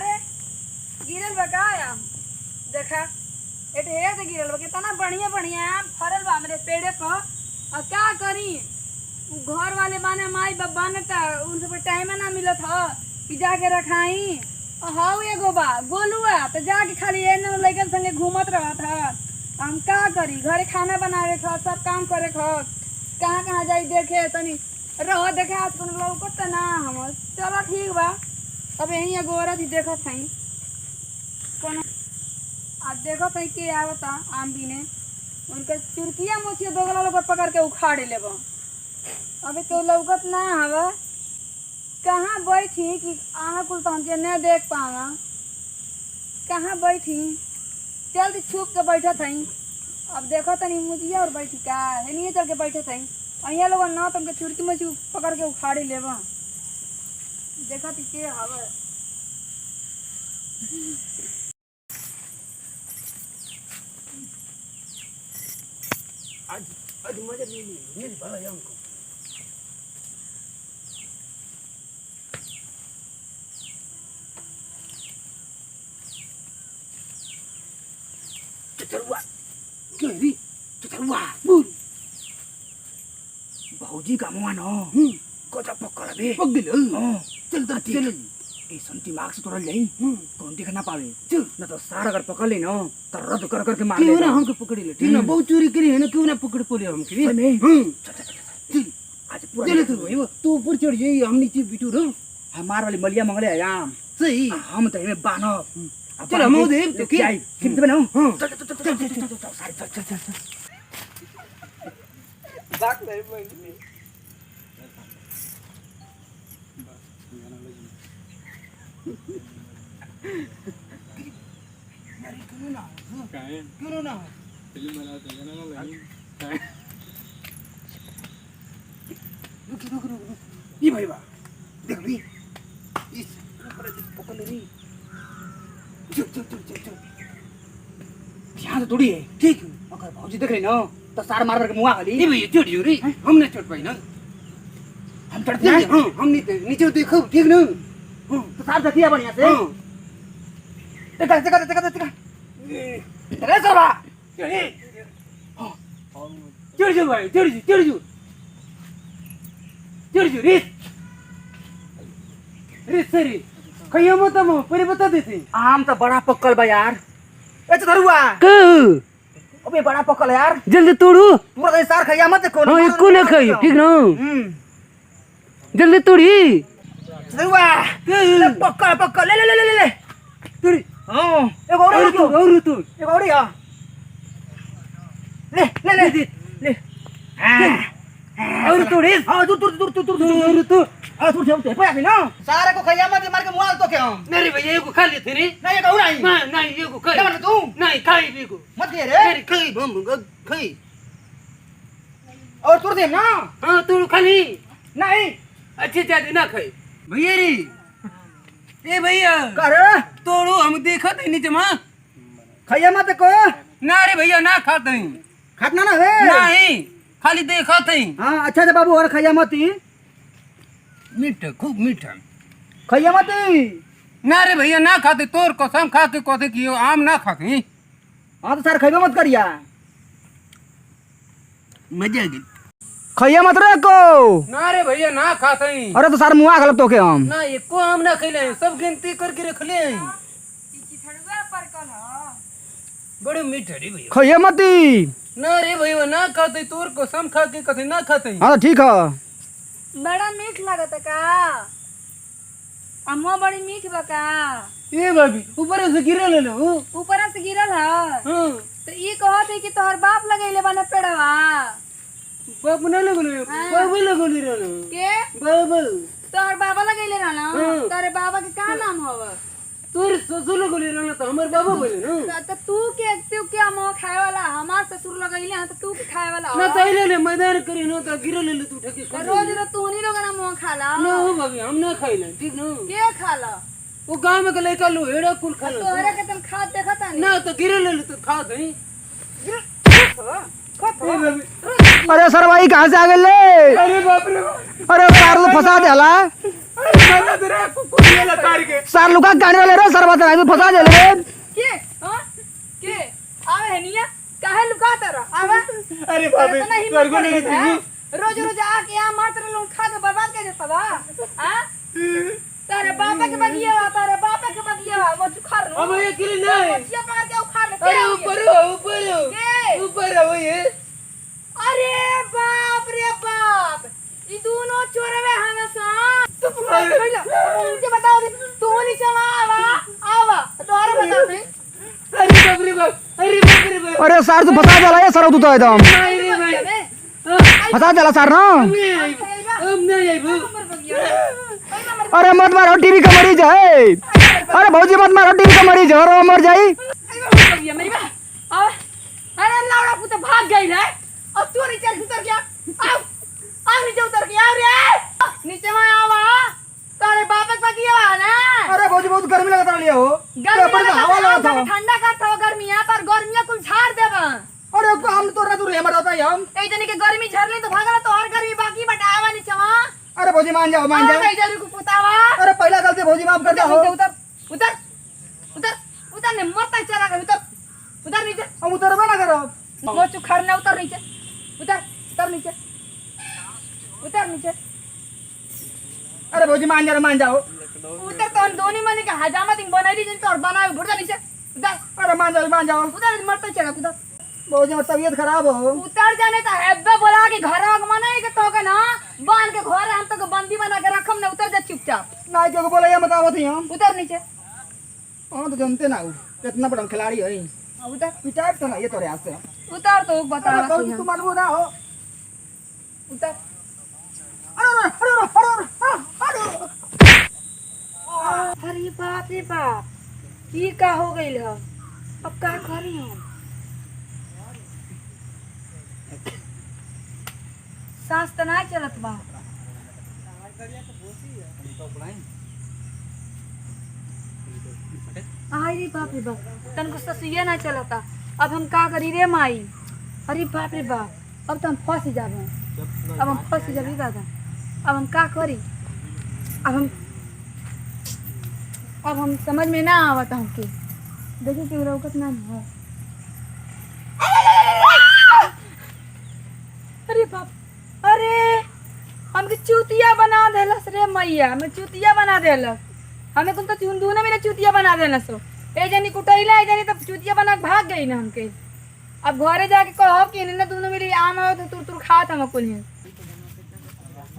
अरे गिरल बा का आम देखा एटे हे से गिरल बा कितना बढ़िया बढ़िया आम फरल बा हमरे पेड़े पर और का करी घर वाले बाने माई बाप बाने त उनसे पर टाइम ना मिलत ह कि जाके रखाई हाउ एगो बा गोलुआ तो जाके खाली एने लइकन संगे घूमत रहत ह हम का करी घरे खाना बनावे ख सब काम करे ख कहाँ कहाँ जाई देखे तनी रह देखे आज कोनो लौकत त ना हम चलो ठीक बा अब यही गोरा थी देखत हई कोनो आज देखत हई के आवता आम बिने उनके चुरकिया मोचिया दोगला लोग पकड़ के उखाड़ लेब अबे तो लौकत ना हवा कहाँ बैठी कि आहाँ कुल तो हमके न देख पावा कहाँ बैठी जल्दी छुप के बैठत हई अब देखो तनी मुझिया और बैठी का नहीं चल के बैठत हई अहिया लोग ना तुमके चुरकी मछी पकड़ के उखाड़ी लेब देखत ही के हवा आज आज मजा नहीं भला हमको चतरुआ केरी चतरुआ बोल भाऊजी का मुआ न कोचा पकड़ बे पक दिल चल तो चल ए संती मार्ग से तोड़ ले कौन दिख ना पावे चल न तो सारा अगर पकड़ ले न तो रद्द कर कर के मार ले क्यों ना हमको पकड़ ले ठीक ना बहुत चोरी करी है ना क्यों ना पकड़ पोले हम की नहीं चल चल चल आज पूरा चल तू ऊपर चढ़ जाई हम नीचे बिटू रो हमार वाली मलिया मंगले आम सही हम तो में बानो चल हम दे तो क्या किन बनाओ हां चल चल चल चल चल चल चल चल चल बात नहीं बोल यार क्यों ना काय क्यों ना फिल्म बनाते हैं ना लगी काय रुक रुक रुक ये भाई बा देख भी इस ऊपर पकड़ ले चल चल चल चल चल ध्यान से थोड़ी है ठीक अगर भौजी देख रही ना तो सार मार के मुआ खाली ये भैया चढ़ जो रे हम नहीं चढ़ पाई ना हम चढ़ते हैं हां हम नीचे देखो ठीक ना हां तो सार देखिए बढ़िया से हां देखा देखा देखा देखा अरे सरवा चढ़े हां चढ़ जो भाई चढ़ जो रे रे सरी कहियो मत हम पहले बता देते आम तो बड़ा पक्कल बा यार ए तो धरुआ क अबे बड़ा पक्कल है यार जल्दी तोड़ू पूरा तो सार खइया मत कौन हां एको न खाई ठीक ना जल्दी तोड़ी धरुआ ले पक्कल पक्कल ले ले ले ले ले तोड़ी हां एक और या ले ले ले ले और तोड़ी हां दूर आ तू जब पे ना सारे को खइया मत मार के मुआल तो क्या मेरे भैया को खा लेते रे नहीं कहू नहीं नहीं ये को खा क्या तू नहीं खाई भी को मत दे रे मेरी खाई बम खाई और तोड़ दे ना हां तू खाली नहीं अच्छे ज्यादा ना खाई भैया रे ए भैया कर तोड़ो हम देखत है नीचे मां खइया मत को ना रे भैया ना खाते खातना ना वे नहीं खाली देखत है हां अच्छा से बाबू और खइया मत मीठा खूब मीठा खइया मत ना रे भैया ना खाते तोर कसम खा के कहते कि आम ना खाके हां तो सर खइबा मत करिया मजा आ गई खइया मत रे को ना रे भैया ना खाते अरे तो सर मुआ गलत तो के हम ना एको आम ना खइले सब गिनती करके रख ले चिथड़ुआ पर कल ह बड़े मीठा रे भैया खइया मत ना रे भैया ना खाते तोर कसम खा के कहते ना खाते हां ठीक है बड़ा मीठ लागत का अम्मा बड़ी मीठ बा का ए भाभी ऊपर से गिरे ले लो ऊपर से गिरल ह हां तो ई कहत है कि तोहर बाप लगैले बने पेड़वा बाप ना लगलो बाबू लगलो रे के बाबू तोहर बाबा लगैले रहना हाँ। तोरे बाबा के का नाम हव तोर ससुर लगलो रे तो हमर बाबा बोले ना तो तू के अम्मा खाए वाला हमार ससुर लगैले हैं तो तू के खाए वाला ना तैले ले मैदान करी ना तो गिरे ले तू ठके तो रोज रोज तू नहीं लोग ना मुंह खाला ना हो भाभी हम ना खाइले ठीक ना के खाला वो गांव में के लइका लो एड़ा कुल खा तोहरे के तन खा देखता नहीं ना तो गिरे ले तो खा दई अरे सर भाई कहां से आ गए ले अरे बाप रे अरे कार तो फंसा देला मारा तेरे कुकुर ये लताड़ के सर लुका कान वाले रे सर बता तू फंसा दे रे के हां के आवे है निया काहे लुकाता रहा आवे अरे बाबे तेरे को नहीं थी रोज रोज आके यहाँ मारते रहे लोग खा के बर्बाद कर देता बा हां तारे बापा के बगिया तारे बापा के बगिया वो सुखार लो अब ये गिरी नहीं बच्चिया पकड़ के उखाड़ ले अरे ऊपर हो ये अरे बाप रे बाप ये दोनों चोरवे हमें सा तू मुझे बताओ तू नीचे आवा आवा तो और बता दे अरे बाप रे बाप अरे सर तू फंसा देला ये सर तू तो एकदम फंसा देला सर ना अब नहीं आई अरे मत मारो टीवी का मरीज है अरे भौजी मत मारो टीवी का मरीज है और वो मर जाई मेरी बा अरे लाउड़ा पुते भाग गई रे अब तू नीचे उतर गया आओ नीचे उतर गया रे नीचे में आवा तारे बापक बगिया ना अरे भौजी बहुत गर्मी लगता लिया हो गर्मी हवा लगा था ठंडा करता हो गर्मियां पर गर्मियां कुल झाड़ देबा अरे हम तो रे दूर मर जाता है हम ए जने के गर्मी झरली तो भागला तो और गर्मी बाकी बटावा नीचे वहां अरे भौजी मान जाओ ए जने को पुतावा अरे पहला गलती भौजी माफ कर दो उतर उतर उतर उतर ने मरता चला गया उतर नीचे हम उतरबे ना करो वो चुखरना उतर नीचे उतर नीचे उतर नीचे अरे भौजी मान जाओ उतर तो दोनी मने का हजामा दिन बनाई दिन तो और बनाए उतर नीचे उतर अरे मान जाओ उतर मरता चला उतर भौजी में तबीयत खराब हो उतर जाने तो हेब्बे बोला कि घर आग मनाई के तो के ना बांध के घर हम तो बंदी बना के रखम ना उतर जा चुपचाप ना क्यों बोला ये बतावत ही हम उतर नीचे हां तो जानते ना कितना बड़ा खिलाड़ी है उतर पिटाई तो ना ये तोरे हाथ से उतर तो बता अरे भौजी तू मालूम ना हो उतर अरे बाप रे बाप ये का हो गई है अब का करी हम सांस तो नहीं चलत बा अरे बाप रे बाप तनको ससुइया ना चलता अब हम का करी रे माई अरे बाप रे बाप अब तो हम फंस जाबे अब हम फंस जाबे दादा अब हम का करी अब हम समझ में ना आवता हमके देखिए कि रौकत ना हो अरे बाप अरे हमके चूतिया बना देलस रे मैया हमें चूतिया बना देलस हमें कुछ तो चुंदू ने मेरे चूतिया बना देलस ए जनी कुटैला ए जनी तब चूतिया बना के भाग गई ना हमके अब घरे जाके कहो कि इन्हें दोनों मेरी आम आओ तो तुर खात हम कुल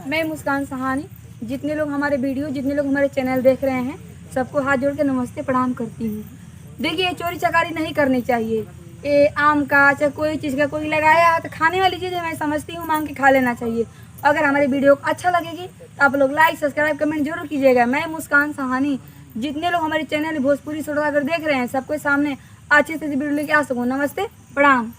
मैं मुस्कान सहानी जितने लोग हमारे वीडियो जितने लोग हमारे चैनल देख रहे हैं सबको हाथ जोड़ के नमस्ते प्रणाम करती हूँ। देखिए चोरी चकारी नहीं करनी चाहिए। ये आम का चाहे कोई चीज़ का कोई लगाया तो खाने वाली चीज़ मैं समझती हूँ मांग के खा लेना चाहिए। अगर हमारी वीडियो अच्छा लगेगी तो आप लोग लाइक सब्सक्राइब कमेंट जरूर कीजिएगा। मैं मुस्कान सहानी जितने लोग हमारे चैनल भोजपुरी सोडा अगर देख रहे हैं सबके सामने अच्छे से वीडियो लेके आ सकूँ। नमस्ते प्रणाम।